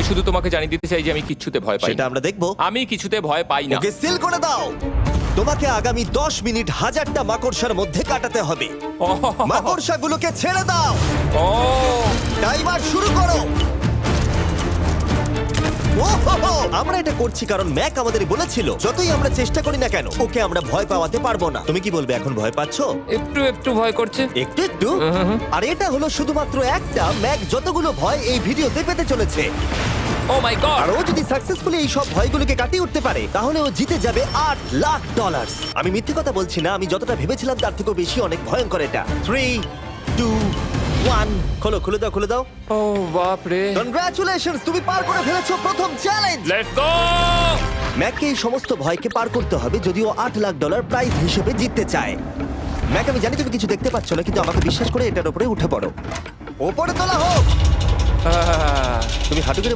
শুধু তোমাকে জানিয়ে দিতে চাই যে আমি কিচ্ছুতে ভয় পাই সেটা না। আমরা দেখবো। আমি কিছুতে ভয় পাই না। ওকে সিল করে দাও। তোমাকে আগামী 10 মিনিট 1000টা মাকড়সার মধ্যে কাটাতে হবে। ও, মাকড়সাগুলোকে ছেড়ে দাও। ও, টাইমার শুরু করো। ওহো! আমরা এটা করছি কারণ ম্যাক আমাদের বলেছিল যতই আমরা চেষ্টা করি না কেন ওকে আমরা ভয় পাওয়াতে পারবো না। তুমি কি বলবে, এখন ভয় পাচ্ছো? একটু একটু ভয় করছে। একটু একটু। আর এটা হলো শুধুমাত্র একটা, ম্যাক যতগুলো ভয় এই ভিডিওতে পেতে চলেছে। ও মাই গড। আর ও যদি সাকসেসফুলি এই সব ভয়গুলোকে কাটিয়ে উঠতে পারে তাহলে ও জিতে যাবে $8,00,000। আমি মিথ্যে কথা বলছি না, আমি যতটা ভেবেছিলাম তার থেকেও বেশি অনেক ভয়ঙ্কর এটা। 3, 2, 1 খোলো, খুলে দাও, খুলে দাও। ও বাপ রে। কনগ্রাচুলেশনস, তুমি পার করে ফেলেছো প্রথম চ্যালেঞ্জ। Let's go. ম্যাককে এই সমস্ত ভয়কে পার করতে হবে যদি ও $8,00,000 প্রাইজ হিসেবে জিততে চায়। ম্যাক, আমি জানি তুমি কিছু দেখতে পাচ্ছ না, কিন্তু আমাকে বিশ্বাস করে এটার উপরে উঠে পড়ো। ওপরে তোলা হোক। তুমি হাঁটু গেড়ে